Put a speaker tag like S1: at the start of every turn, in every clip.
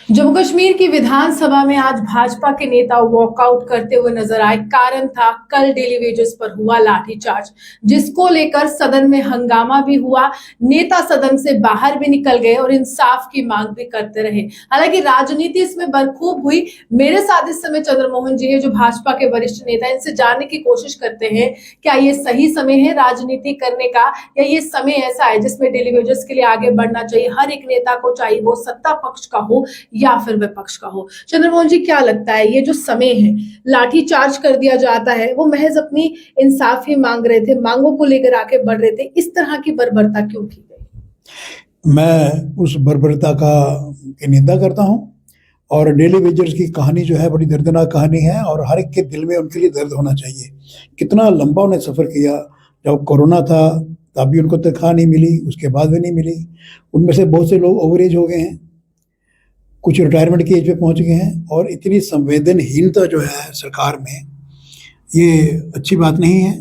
S1: जम्मू कश्मीर की विधानसभा में आज भाजपा के नेता वॉकआउट करते हुए नजर आए। कारण था कल डेली वेजेस पर हुआ लाठीचार्ज, जिसको लेकर सदन में हंगामा भी हुआ। नेता सदन से बाहर भी निकल गए और इंसाफ की मांग भी करते रहे। हालांकि राजनीति इसमें बरखूब हुई। मेरे साथ इस समय चंद्रमोहन जी है, जो भाजपा के वरिष्ठ नेता। इनसे जानने की कोशिश करते हैं, क्या ये सही समय है राजनीति करने का, या ये समय ऐसा है जिसमें डेली वेजेस के लिए आगे बढ़ना चाहिए हर एक नेता को, चाहे वो सत्ता पक्ष का हो या फिर विपक्ष का हो। चंद्रमोहन जी, क्या लगता है ये जो समय है, लाठी चार्ज कर दिया जाता है, वो महज अपनी इंसाफ ही मांग रहे थे, मांगों को लेकर आगे बढ़ रहे थे, इस तरह की बर्बरता क्यों की गई?
S2: मैं उस बर्बरता की निंदा करता हूं। और डेली वेजर्स की कहानी जो है बड़ी दर्दनाक कहानी है, और हर एक के दिल में उनके लिए दर्द होना चाहिए। कितना लंबा उन्हें सफ़र किया। जब कोरोना था तब भी उनको तनख्वाह नहीं मिली, उसके बाद भी नहीं मिली। उनमें से बहुत से लोग ओवर एज हो गए हैं, कुछ रिटायरमेंट की एज पे पहुंच गए हैं। और इतनी संवेदनहीनता जो है सरकार में, ये अच्छी बात नहीं है।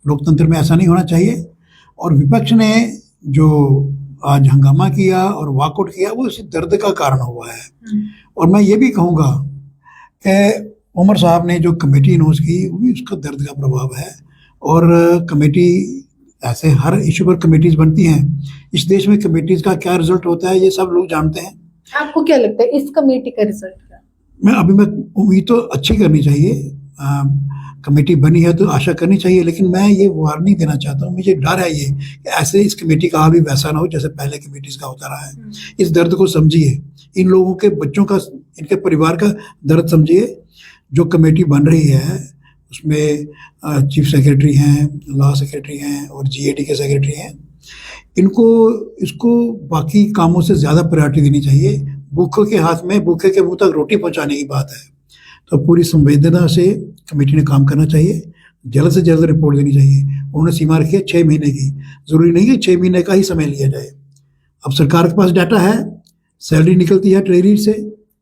S2: लोकतंत्र में ऐसा नहीं होना चाहिए। और विपक्ष ने जो आज हंगामा किया और वॉकआउट किया, वो इसी दर्द का कारण हुआ है। और मैं ये भी कहूँगा कि उमर साहब ने जो कमेटी अनाउंस की, वो भी उसका दर्द का प्रभाव है। और कमेटी, ऐसे हर इशू पर कमेटीज बनती हैं। इस देश में कमेटीज का क्या रिजल्ट होता है ये सब लोग जानते हैं।
S1: आपको क्या लगता है इस कमेटी का रिजल्ट क्या?
S2: मैं उम्मीद तो अच्छी करनी चाहिए। कमेटी बनी है तो आशा करनी चाहिए, लेकिन मैं ये वार्निंग देना चाहता हूँ, मुझे डर है ये कि ऐसे इस कमेटी का भी वैसा ना हो जैसे पहले कमेटीज का होता रहा है। इस दर्द को समझिए, इन लोगों के बच्चों का, इनके परिवार का दर्द समझिए। जो कमेटी बन रही है उसमें चीफ सेक्रेटरी हैं, लॉ सेक्रेटरी हैं और जीएडी के सेक्रेटरी हैं। इसको बाकी कामों से ज़्यादा प्रायोरिटी देनी चाहिए। भूखे के हाथ में, भूखे के मुंह तक रोटी पहुंचाने की बात है। तो पूरी संवेदना से कमेटी ने काम करना चाहिए, जल्द से जल्द रिपोर्ट देनी चाहिए। उन्होंने सीमा रखी है 6 महीने की। ज़रूरी नहीं कि 6 महीने का ही समय लिया जाए। अब सरकार के पास डाटा है, सैलरी निकलती है ट्रेजरी से,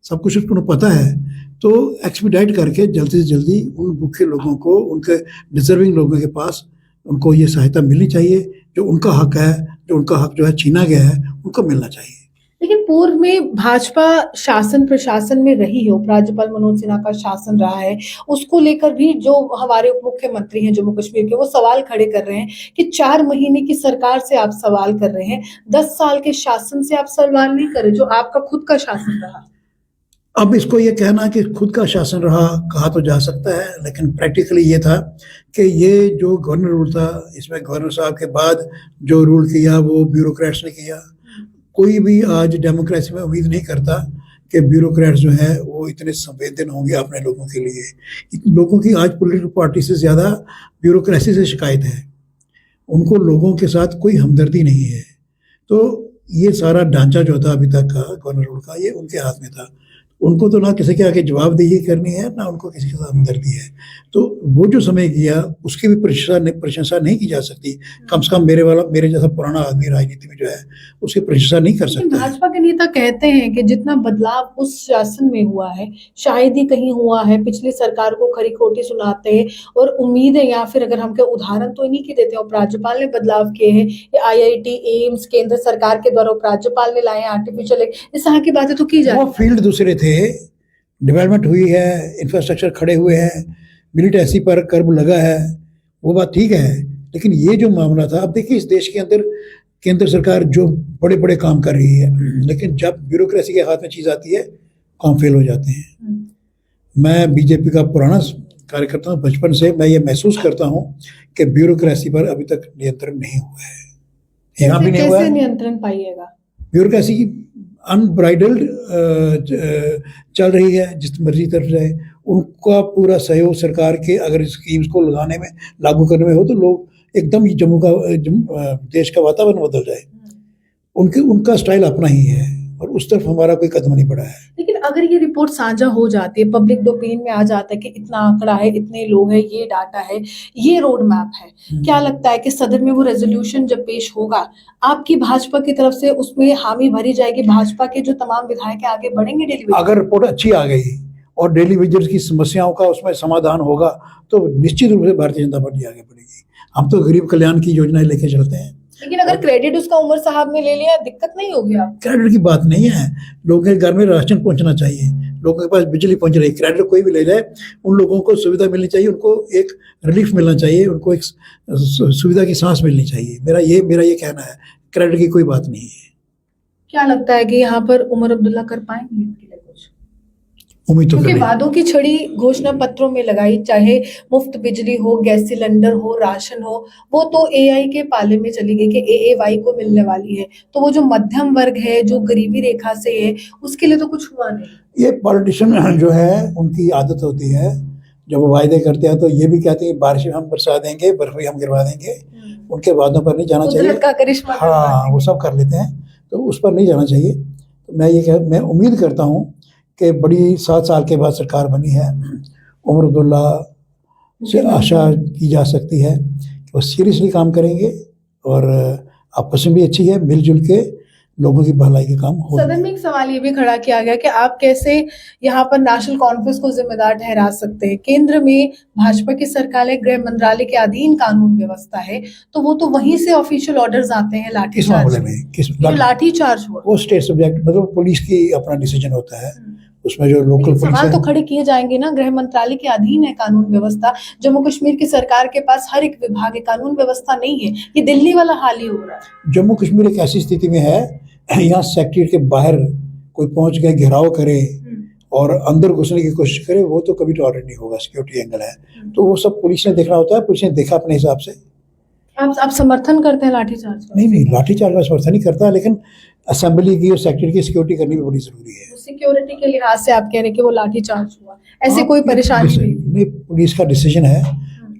S2: सब कुछ उसको पता है। तो एक्सपीडाइट करके जल्दी से जल्दी उन भूखे लोगों को, उनके डिजर्विंग लोगों के पास उनको ये सहायता मिलनी चाहिए। जो उनका हक है, जो उनका हक जो है छीना गया है, उनको मिलना चाहिए।
S1: लेकिन पूर्व में भाजपा शासन प्रशासन में रही है, उपराज्यपाल मनोज सिन्हा का शासन रहा है, उसको लेकर भी जो हमारे उप मुख्यमंत्री हैं जम्मू कश्मीर के, वो सवाल खड़े कर रहे हैं कि 4 महीने की सरकार से आप सवाल कर रहे हैं, 10 साल के शासन से आप सवाल नहीं कर रहे, जो आपका खुद का शासन रहा।
S2: अब इसको ये कहना कि खुद का शासन रहा, कहा तो जा सकता है, लेकिन प्रैक्टिकली ये था कि ये जो गवर्नर रूल था, इसमें गवर्नर साहब के बाद जो रूल किया वो ब्यूरोक्रेट्स ने किया। कोई भी आज डेमोक्रेसी में उम्मीद नहीं करता कि ब्यूरोक्रेट्स जो है वो इतने संवेदन होंगे अपने लोगों के लिए। लोगों की आज पॉलिटिकल पार्टी से ज़्यादा ब्यूरोक्रेसी से शिकायत है। उनको लोगों के साथ कोई हमदर्दी नहीं है। तो ये सारा ढांचा जो था अभी तक का गवर्नर रूल का, ये उनके हाथ में था। उनको तो ना किसी के आगे जवाबदेही करनी है, ना उनको किसी के साथ हमदर्दी है। तो वो जो समय किया उसकी भी प्रशंसा नहीं की जा सकती। कम से कम मेरे जैसा पुराना आदमी राजनीति में जो है उसकी प्रशंसा नहीं कर सकता।
S1: भाजपा के नेता कहते हैं कि जितना बदलाव उस शासन में हुआ है, शायद ही कहीं हुआ है। पिछली सरकार को खरी खोटी सुनाते हैं और उम्मीद है, या फिर अगर हम उदाहरण तो इन्हीं के देते हैं, उपराज्यपाल ने बदलाव किए हैं। IIT, एम्स केंद्र सरकार के द्वारा उपराज्यपाल ने लाए, आर्टिफिशियल, इस तरह की बातें तो की जाती है।
S2: वो फील्ड दूसरे थे, डेवलपमेंट हुई है, इंफ्रास्ट्रक्चर खड़े हुए हैं, मिलिटेंसी पर कर्ब लगा है, वो बात ठीक है। लेकिन ये जो मामला था, अब देखिए इस देश के अंदर केंद्र सरकार जो बड़े बड़े काम कर रही है, लेकिन जब ब्यूरोक्रेसी के हाथ में चीज़ आती है, काम फेल हो जाते हैं। मैं बीजेपी का पुराना कार्यकर्ता हूँ, बचपन से मैं ये महसूस करता हूँ कि ब्यूरोक्रेसी पर अभी तक नियंत्रण नहीं हुआ है। यहाँ भी नहीं हुआ है।
S1: नियंत्रण पाइएगा?
S2: ब्यूरोक्रेसी अनब्राइडल्ड चल रही है, जिस मर्जी तरफ जाए। उनका पूरा सहयोग सरकार के अगर स्कीम्स को लगाने में, लागू करने में हो, तो लोग एकदम देश का वातावरण बदल जाए। उनका स्टाइल अपना ही है और उस तरफ हमारा कोई कदम नहीं बढ़ा है।
S1: लेकिन अगर ये रिपोर्ट साझा हो जाती है, पब्लिक डोमेन में आ जाता है कि इतना आंकड़ा है, इतने लोग हैं, ये डाटा है, ये रोड मैप है, क्या लगता है कि सदन में वो रेजोल्यूशन जब पेश होगा, आपकी भाजपा की तरफ से उसमें हामी भरी जाएगी? भाजपा के जो तमाम विधायक आगे बढ़ेंगे डेली?
S2: अगर रिपोर्ट अच्छी आ गई और डेली वेजर्स की समस्याओं का उसमें समाधान होगा, तो निश्चित रूप से भारतीय जनता पार्टी आगे बढ़ेगी। हम तो गरीब कल्याण की योजनाएं लेके चलते हैं।
S1: लेकिन अगर क्रेडिट उसका उमर साहब ने ले लिया, दिक्कत नहीं होगी आप?
S2: क्रेडिट की बात नहीं है, लोगों के घर में राशन पहुंचना चाहिए, लोगों के पास बिजली पहुंच रही है। क्रेडिट कोई भी ले जाए, उन लोगों को सुविधा मिलनी चाहिए, उनको एक रिलीफ मिलना चाहिए, उनको एक सुविधा की सांस मिलनी चाहिए। मेरा ये कहना है, क्रेडिट की कोई बात नहीं है।
S1: क्या लगता है कि यहाँ पर उमर अब्दुल्ला कर पाएंगे इनके लिए कुछ?
S2: उम्मीद तो
S1: क्योंकि
S2: करें।
S1: वादों की छड़ी घोषणा पत्रों में लगाई, चाहे मुफ्त बिजली हो, गैस सिलेंडर हो, राशन हो, वो तो एआई के पाले में चली गई कि एएवाई को मिलने वाली है। तो वो जो मध्यम वर्ग है, जो गरीबी रेखा से है, उसके लिए तो कुछ हुआ नहीं।
S2: ये पॉलिटिशियन जो है उनकी आदत होती है, जब वो वायदे करते हैं तो ये भी कहते हैं बारिश हम बरसा देंगे, बर्फ भी हम गिरवा देंगे। उनके वादों पर नहीं जाना चाहिए।
S1: कुदरत का करिश्मा
S2: हाँ, वो सब कर लेते हैं, तो उस पर नहीं जाना चाहिए। तो मैं उम्मीद करता हूँ कि बड़ी 7 साल के बाद सरकार बनी है, उमर अब्दुल्ला से आशा की जा सकती है कि वो सीरियसली काम करेंगे और आपस में भी अच्छी है, मिलजुल के लोगों की भलाई के काम हो।
S1: सदन में एक सवाल ये भी खड़ा किया गया कि आप कैसे यहाँ पर नेशनल कॉन्फ्रेंस को जिम्मेदार ठहरा सकते हैं? केंद्र में भाजपा की सरकार है, गृह मंत्रालय के अधीन कानून व्यवस्था है, तो वो तो वहीं से ऑफिशियल ऑर्डर्स आते हैं
S2: किस मामले
S1: लाठीचार्ज
S2: में?
S1: लाठीचार्ज हुआ,
S2: वो स्टेट सब्जेक्ट, मतलब पुलिस की अपना डिसीजन होता है, उसमें जो लोकल पुलिस
S1: सवाल
S2: है।
S1: तो खड़े किए जाएंगे ना, गृह मंत्रालय के अधीन है कानून व्यवस्था। जम्मू कश्मीर की सरकार के पास हर एक विभाग है, कानून व्यवस्था नहीं है। ये दिल्ली वाला हाल ही हो रहा है।
S2: जम्मू कश्मीर एक ऐसी स्थिति में है, यहाँ सेक्रेटरीट के बाहर कोई पहुंच गए, घेराव करे और अंदर घुसने की कोशिश करे, वो तो कभी टॉलरेट नहीं होगा। सिक्योरिटी एंगल है, तो वो सब पुलिस ने देखना होता है, पुलिस ने देखा अपने हिसाब से।
S1: आप समर्थन करते हैं लाठीचार्ज का?
S2: नहीं, लाठीचार्ज का समर्थन नहीं करता, लेकिन असेंबली की और सेक्रेटरी की सिक्योरिटी करनी भी बड़ी जरूरी है।
S1: सिक्योरिटी के लिहाज से आप कह रहे हैं कि वो लाठीचार्ज हुआ, ऐसे कोई परेशानी नहीं?
S2: पुलिस का डिसीजन है,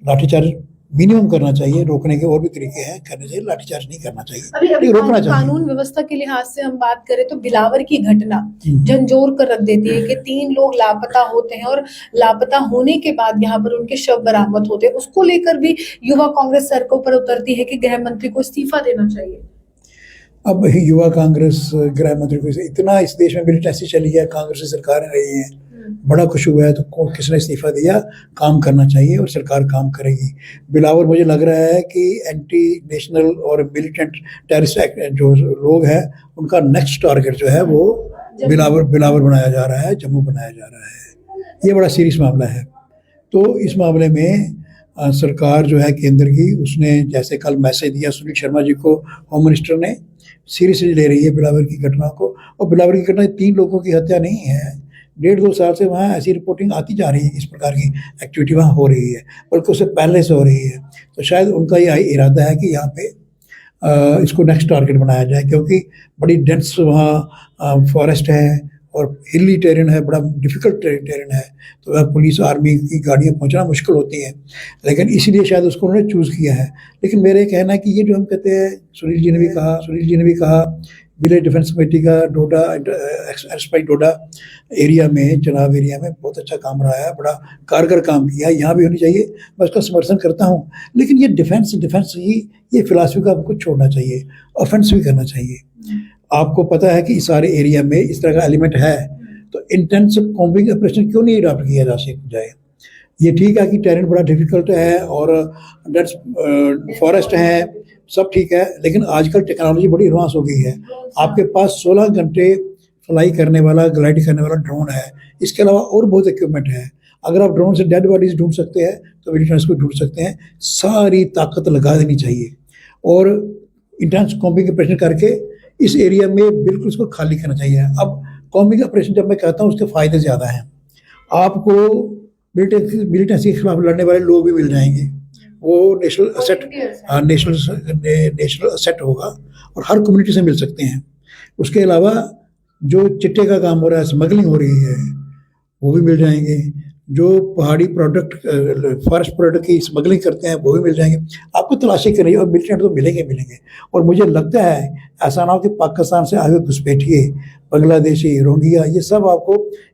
S2: लाठीचार्ज मिनिमम करना चाहिए, रोकने के और भी तरीके हैं, करने चाहिए, लाठीचार्ज नहीं करना चाहिए।
S1: अभी
S2: रोकना चाहिए।
S1: कानून व्यवस्था के लिहाज से हम बात करें तो बिलावर की घटना झंझोर कर रख देती है कि 3 लोग लापता होते हैं और लापता होने के बाद यहाँ पर उनके शव बरामद होते हैं। उसको लेकर भी युवा कांग्रेस सड़कों पर उतरती है कि गृह मंत्री को इस्तीफा देना चाहिए।
S2: अब युवा कांग्रेस गृह मंत्री को, इतना इस देश में मिलिटेंसी चली है, कांग्रेस की सरकारें रही हैं, बड़ा कुछ हुआ है, तो किसने इस्तीफा दिया? काम करना चाहिए और सरकार काम करेगी। बिलावर मुझे लग रहा है कि एंटी नेशनल और मिलिटेंट टेररिस्ट जो लोग हैं, उनका नेक्स्ट टारगेट जो है वो बिलावर बनाया जा रहा है, जम्मू बनाया जा रहा है। ये बड़ा सीरियस मामला है। तो इस मामले में सरकार जो है केंद्र की, उसने जैसे कल मैसेज दिया सुनील शर्मा जी को, होम मिनिस्टर ने सीरियसली ले रही है बिलावर की घटना को। और बिलावर की घटना 3 लोगों की हत्या नहीं है, 1.5-2 साल से वहाँ ऐसी रिपोर्टिंग आती जा रही है, इस प्रकार की एक्टिविटी वहाँ हो रही है, बल्कि उससे पहले से हो रही है। तो शायद उनका ये इरादा है कि यहाँ पे इसको नेक्स्ट टारगेट बनाया जाए, क्योंकि बड़ी डेंस वहाँ फॉरेस्ट है और हिली टेरेन है, बड़ा डिफ़िकल्ट टेरेन है, तो वह पुलिस आर्मी की गाड़ियाँ पहुँचना मुश्किल होती हैं, लेकिन इसीलिए शायद उसको उन्होंने चूज़ किया है। लेकिन मेरा ये कहना है कि ये जो हम कहते हैं, सुनील जी ने भी कहा विलेज डिफेंस कमेटी का डोडा डोडा एरिया में, चनाब एरिया में बहुत अच्छा काम रहा है, बड़ा कारगर काम किया है, यहाँ भी होनी चाहिए, मैं उसका समर्थन करता हूँ। लेकिन ये डिफेंस ये फिलासफी का हमको छोड़ना चाहिए, ऑफेंस भी करना चाहिए। आपको पता है कि इस सारे एरिया में इस तरह का एलिमेंट है, तो इंटेंस कॉम्बिंग ऑपरेशन क्यों नहीं अडॉप्ट किया जाए? ये ठीक है कि टेरेन बड़ा डिफिकल्ट है और डेंस फॉरेस्ट है, सब ठीक है, लेकिन आजकल टेक्नोलॉजी बड़ी एडवांस हो गई है। आपके पास 16 घंटे फ्लाई करने वाला, ग्लाइड करने वाला ड्रोन है, इसके अलावा और बहुत इक्विपमेंट है। अगर आप ड्रोन से डेड बॉडीज ढूंढ सकते हैं तो मिलिटेंट्स को ढूंढ सकते हैं। सारी ताकत लगा देनी चाहिए और इंटेंस कॉम्बिंग ऑपरेशन करके इस एरिया में बिल्कुल इसको खाली करना चाहिए। अब कॉम्बिंग ऑपरेशन जब मैं कहता हूँ, उसके फ़ायदे ज़्यादा हैं। आपको मिलिटेंसी के खिलाफ लड़ने वाले लोग भी मिल जाएंगे, वो नेशनल असेट होगा और हर कम्युनिटी से मिल सकते हैं। उसके अलावा जो चिट्टे का काम हो रहा है, स्मगलिंग हो रही है, वो भी मिल जाएंगे। जो पहाड़ी प्रोडक्ट, फॉरेस्ट प्रोडक्ट की स्मगलिंग करते हैं, वो भी मिल जाएंगे। आपको तलाशी करनी है और मिलिटेंट तो मिलेंगे। और मुझे लगता है ऐसा ना हो कि पाकिस्तान से आए हुए घुसपैठिए, बांग्लादेशी, रोहिंग्या, ये सब आपको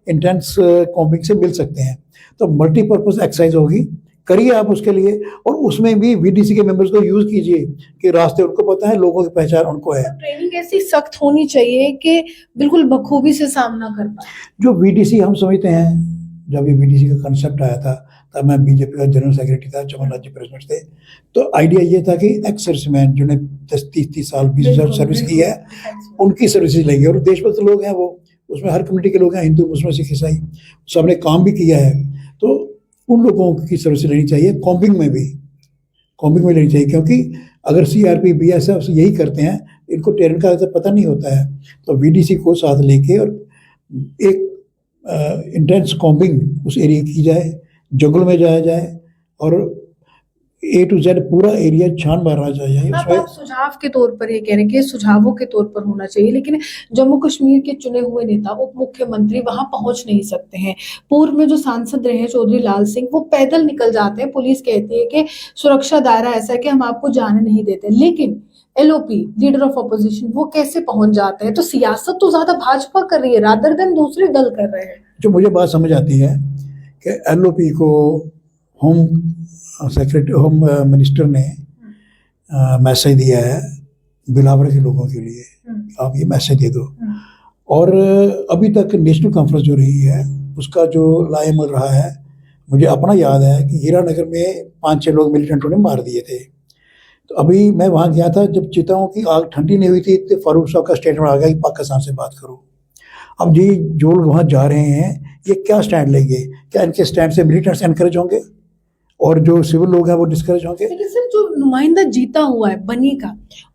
S2: इंटेंस कॉम्बिंग से मिल सकते हैं। तो मल्टीपर्पज़ एक्सरसाइज होगी, करिए आप उसके लिए, और उसमें भी वीडीसी के मेंबर्स को यूज़ कीजिए कि रास्ते उनको पता है, लोगों की पहचान उनको है।
S1: ट्रेनिंग ऐसी सख्त होनी चाहिए कि बिल्कुल बखूबी से सामना कर पाए।
S2: जो वीडीसी हम समझते हैं, जब ये वीडीसी का कंसेप्ट आया था तब मैं बीजेपी का जनरल सेक्रेटरी था, चमन लाल जी प्रेसिडेंट थे। तो आइडिया ये था कि एक्स सर्विसमैन जिन्होंने 10-30 साल 20 साल सर्विस की है, उनकी सर्विसेज लेंगे। और देशभक्त लोग हैं वो, उसमें हर कम्युनिटी के लोग हैं, हिंदू मुस्लिम सिख ईसाई, सबने काम भी किया है। तो उन लोगों की सर्विस लेनी चाहिए, कॉम्बिंग में लेनी चाहिए, क्योंकि अगर सीआरपी बीएसएफ यही करते हैं, इनको टेरन का तो पता नहीं होता है। तो वीडीसी को साथ लेके और एक इंटेंस कॉम्बिंग उस एरिया की जाए, जंगल में जाया जाए और A to Z पूरा एरिया छान मारना चाहिए।
S1: आप सुझाव के तौर पर ये कह रहे हैं कि सुझावों के तौर पर होना चाहिए, लेकिन जम्मू कश्मीर के चुने हुए नेता उप मुख्यमंत्री वहां पहुंच नहीं सकते हैं। पूर्व में जो सांसद रहे चौधरी लाल सिंह, वो पैदल निकल जाते हैं। पुलिस कहती है कि सुरक्षा दायरा ऐसा है कि हम आपको जाने नहीं देते, लेकिन एलओपी लीडर ऑफ अपोजिशन वो कैसे पहुंच जाते हैं? तो सियासत तो ज्यादा भाजपा कर रही है रादर देन दूसरे दल कर रहे हैं।
S2: जो मुझे बात समझ आती है कि एलओपी को होम मिनिस्टर ने मैसेज दिया है बिलावर के लोगों के लिए, आप ये मैसेज दे दो। और अभी तक नेशनल कॉन्फ्रेंस जो रही है उसका जो लाएमल रहा है, मुझे अपना याद है कि हीरानगर में 5-6 लोग मिलिटेंटों ने मार दिए थे। तो अभी मैं वहाँ गया था जब चिताओं की आग ठंडी नहीं हुई थी, तो फारूक साहब का स्टेटमेंट आ गया कि पाकिस्तान से बात करो। अब जी जो लोग वहाँ जा रहे हैं ये क्या स्टैंड लेंगे? क्या इनके स्टैंड से मिलिटेंट्स एनकरेज होंगे और जो सिविल लोग हैं वो डिस्करेज होंगे?
S1: लेकिन सर जो नुमाइंदा जीता हुआ है बनी का,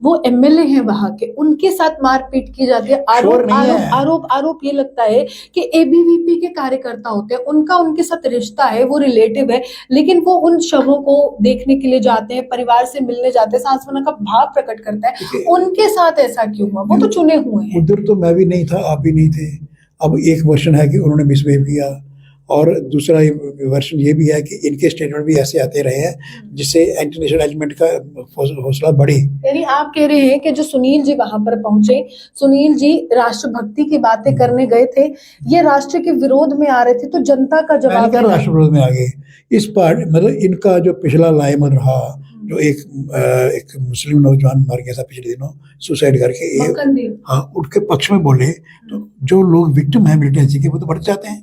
S1: वो एमएलए हैं वहां के, उनके साथ मारपीट की जाती है। आरोप ये लगता है कि एबीवीपी के कार्यकर्ता होते हैं, उनका उनके साथ रिश्ता है, वो रिलेटिव है, लेकिन वो उन शवों को देखने के लिए जाते हैं, परिवार से मिलने जाते हैं, सांत्वना का भाव प्रकट करता है। उनके साथ ऐसा क्यों हुआ? वो तो चुने हुए हैं।
S2: उधर तो मैं भी नहीं था, आप भी नहीं थे। अब एक वर्जन है कि उन्होंने मिसबिहेव किया और दूसरा वर्जन ये भी है कि इनके स्टेटमेंट भी ऐसे आते रहे हैं जिससे इंटरनेशनल एलिमेंट का हौसला बढ़े।
S1: यानी आप कह रहे हैं कि जो सुनील जी वहां पर पहुंचे, सुनील जी राष्ट्रभक्ति की बातें करने गए थे, ये राष्ट्र के विरोध में आ रहे थे, तो जनता का जवाब
S2: राष्ट्र विरोध में आ गए। इस पार्ट मतलब इनका जो पिछला लाएमल रहा, जो एक मुस्लिम नौजवान मर गया था पिछले दिनों सुसाइड करके, हाँ, उनके पक्ष में बोले। तो जो लोग विक्टिम है मिलिटेंसी के वो तो बढ़ जाते हैं,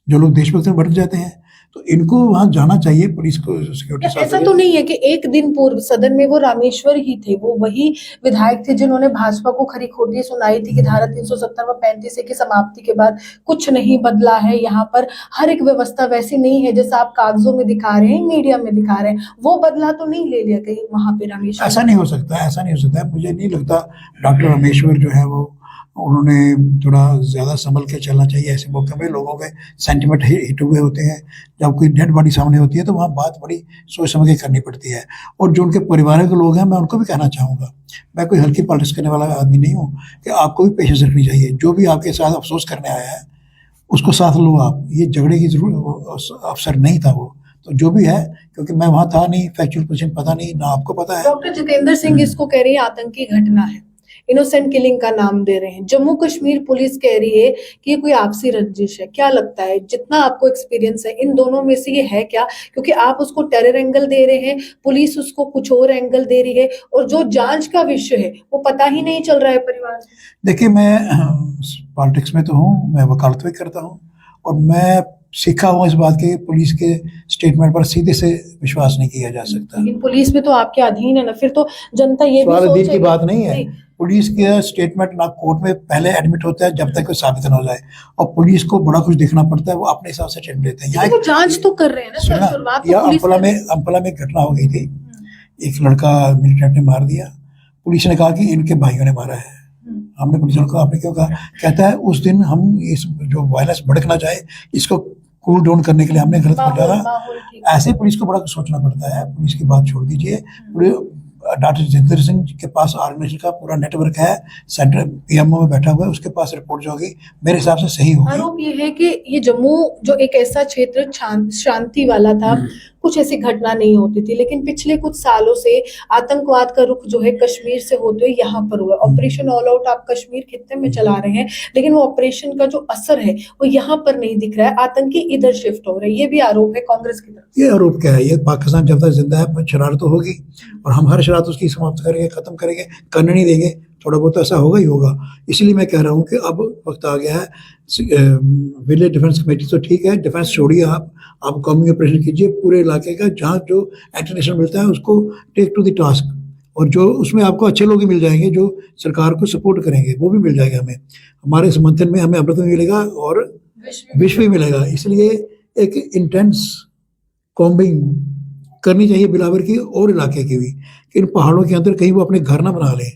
S2: जो लोग देशभक्त में बढ़ जाते हैं। तो इनको वहां जाना चाहिए, पुलिस को सिक्योरिटी।
S1: ऐसा तो नहीं है कि एक दिन पूर्व सदन में वो रामेश्वर ही थे, वो वही विधायक थे जिन्होंने भाजपा को खरी खोटी सुनाई थी कि धारा 370 व 35 की समाप्ति के बाद कुछ नहीं बदला है, यहाँ पर हर एक व्यवस्था वैसी नहीं है जैसा आप कागजों में दिखा रहे हैं, मीडिया में दिखा रहे हैं। वो बदला तो नहीं ले लिया कहीं वहां पे रामेश्वर?
S2: ऐसा नहीं हो सकता। मुझे नहीं लगता डॉक्टर रामेश्वर जो है वो, उन्होंने थोड़ा ज़्यादा संभल के चलना चाहिए। ऐसे मौके में लोगों के सेंटिमेंट हिट हुए होते हैं, जब कोई डेड बॉडी सामने होती है तो वहाँ बात बड़ी सोच समझ के करनी पड़ती है। और जो उनके परिवार के लोग हैं, मैं उनको भी कहना चाहूँगा, मैं कोई हल्की पॉलिटिक्स करने वाला आदमी नहीं हूँ, कि आपको भी पेशेंस रखनी चाहिए। जो भी आपके साथ अफसोस करने आया है उसको साथ लो आप, ये झगड़े की जरूरत अवसर नहीं था वो। तो जो भी है, क्योंकि मैं वहाँ था नहीं, फैक्चुअल पोजीशन पता नहीं, ना आपको पता है।
S1: डॉक्टर जितेंद्र सिंह इसको कह रही है आतंकी घटना है, इनोसेंट किलिंग का नाम दे रहे हैं। जम्मू कश्मीर पुलिस कह रही है कि ये कोई आपसी रंजिश है। क्या लगता है, जितना आपको एक्सपीरियंस है, इन दोनों में से ये है क्या? क्योंकि आप उसको टेरर एंगल दे रहे हैं, पुलिस उसको कुछ और एंगल दे रही है, और जो जांच का विषय है वो पता ही नहीं चल रहा है परिवार से।
S2: देखिए, मैं पॉलिटिक्स में तो हूँ, मैं वकालत भी करता हूँ, और मैं सीखा हूँ इस बात के पुलिस के स्टेटमेंट पर सीधे से विश्वास नहीं किया जा सकता।
S1: लेकिन पुलिस भी तो आपके अधीन है ना, फिर तो जनता ये भी
S2: सोचे की बात नहीं है। पुलिस के स्टेटमेंट ना कोर्ट में पहले एडमिट होता है जब तक कोई साबित न हो जाए, और पुलिस को बड़ा कुछ देखना पड़ता है, वो अपने हिसाब से स्टेटमेंट देते हैं।
S1: वो जांच तो कर रहे हैं ना सर, शुरुआत तो
S2: अम्पला में घटना हो गई थी, एक लड़का मिलिटेंट ने मार दिया, पुलिस ने कहा कि इनके भाइयों ने मारा है। हमने पुलिस को आपने क्यों कहा? कहता है उस दिन हम इस जो वायलेंस भड़क ना जाए, इसको कूल डाउन करने के लिए हमने गलत कर डाला। ऐसे पुलिस को बड़ा कुछ सोचना पड़ता है। पुलिस की बात छोड़ दीजिए, डॉक्टर जितेंद्र सिंह के पास ऑर्गेनाइजेशन का पूरा नेटवर्क है, सेंटर पीएमओ में बैठा हुआ है, उसके पास रिपोर्ट जो होगी मेरे हिसाब से सही होगी।
S1: आरोप ये है कि ये जम्मू जो एक ऐसा क्षेत्र शांति वाला था, कुछ ऐसी घटना नहीं होती थी, लेकिन पिछले कुछ सालों से आतंकवाद का रुख जो है कश्मीर से होते हुए यहाँ पर हुआ। ऑपरेशन ऑल आउट आप कश्मीर खित्ते में चला रहे हैं, लेकिन वो ऑपरेशन का जो असर है वो यहाँ पर नहीं दिख रहा है, आतंकी इधर शिफ्ट हो रहे हैं। ये भी आरोप है कांग्रेस की तरफ।
S2: ये आरोप क्या है? ये पाकिस्तान जब तक जिंदा है शरारत तो होगी, और हम हर शरारत उसकी समाप्त करेंगे, खत्म करेंगे, करने नहीं देंगे। थोड़ा बहुत ऐसा होगा ही होगा। इसलिए मैं कह रहा हूँ कि अब वक्त आ गया है। विलेज डिफेंस कमेटी तो ठीक है, डिफेंस छोड़िए, आप कॉम्बिंग ऑपरेशन कीजिए पूरे इलाके का, जहाँ जो एंटरनेशनल मिलता है उसको टेक टू द टास्क, और जो उसमें आपको अच्छे लोग ही मिल जाएंगे जो सरकार को सपोर्ट करेंगे, वो भी मिल जाएगा हमें। हमारे समर्थन में हमें अमृत भी मिलेगा और विश्व भी मिलेगा। इसलिए एक इंटेंस कॉम्बिंग करनी चाहिए बिलावर की और इलाके की भी, कि इन पहाड़ों के अंदर कहीं वो अपने घर ना बना ले,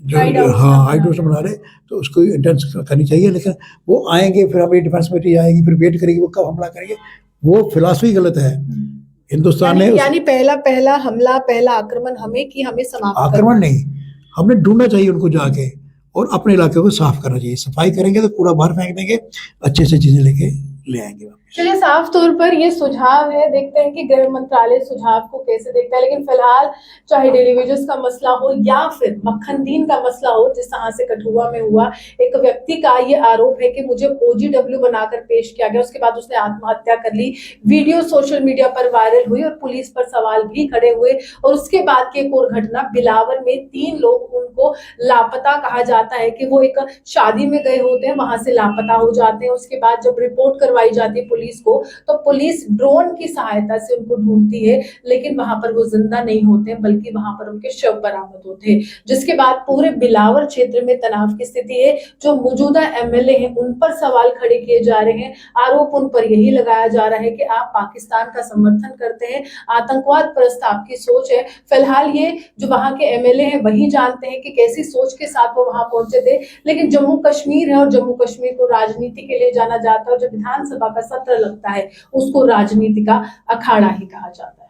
S2: जो हाँ हाइड हाउस बना ले, तो उसको इंटेंस करनी चाहिए। लेकिन वो आएंगे, फिर हमारी डिफेंस कमेटी आएगी, फिर वेट करेगी वो कब हमला करेंगे, वो फिलॉसफी गलत है। हिंदुस्तान ने
S1: यानी पहला हमला, पहला आक्रमण हमें कि हमें समाप्त
S2: आक्रमण नहीं, हमने ढूंढना चाहिए उनको जाके, और अपने इलाके को साफ करना चाहिए। सफाई करेंगे तो कूड़ा बाहर फेंक देंगे, अच्छे से चीजें लेके ले आएंगे।
S1: चलिए, साफ तौर पर ये सुझाव है, देखते हैं कि गृह मंत्रालय सुझाव को कैसे देखता है। लेकिन फिलहाल चाहे डेली वेजेस का मसला हो या फिर मक्खनदीन का मसला हो, जिस तरह से कठुआ में हुआ, एक व्यक्ति का ये आरोप है कि मुझे OGW बनाकर पेश किया गया, उसके बाद उसने आत्महत्या कर ली। वीडियो सोशल मीडिया पर वायरल हुई और पुलिस पर सवाल भी खड़े हुए। और उसके बाद की एक और घटना बिलावर में, 3 लोग, उनको लापता कहा जाता है कि वो एक शादी में गए होते हैं, वहां से लापता हो जाते हैं। उसके बाद जब रिपोर्ट करवाई जाती है पुलिस को, तो पुलिस ड्रोन की सहायता से उनको ढूंढती है, लेकिन वहां पर वो जिंदा नहीं होते, बल्कि वहां पर उनके शव बरामद होते हैं। जिसके बाद पूरे बिलावर क्षेत्र में तनाव की स्थिति है। जो मौजूदा MLA हैं, उन पर सवाल खड़े किए जा रहे हैं। आरोप उन पर यही लगाया जा रहा है कि आप पाकिस्तान का समर्थन करते हैं, आतंकवाद परस्त आपकी सोच है। फिलहाल ये जो वहां के MLA हैं वही जानते हैं कि कैसी सोच के साथ वो वहां पहुंचे थे। लेकिन जम्मू कश्मीर है और जम्मू कश्मीर को राजनीति के लिए जाना जाता है, और जो विधानसभा का सत्र लगता है उसको राजनीति का अखाड़ा ही कहा जाता है।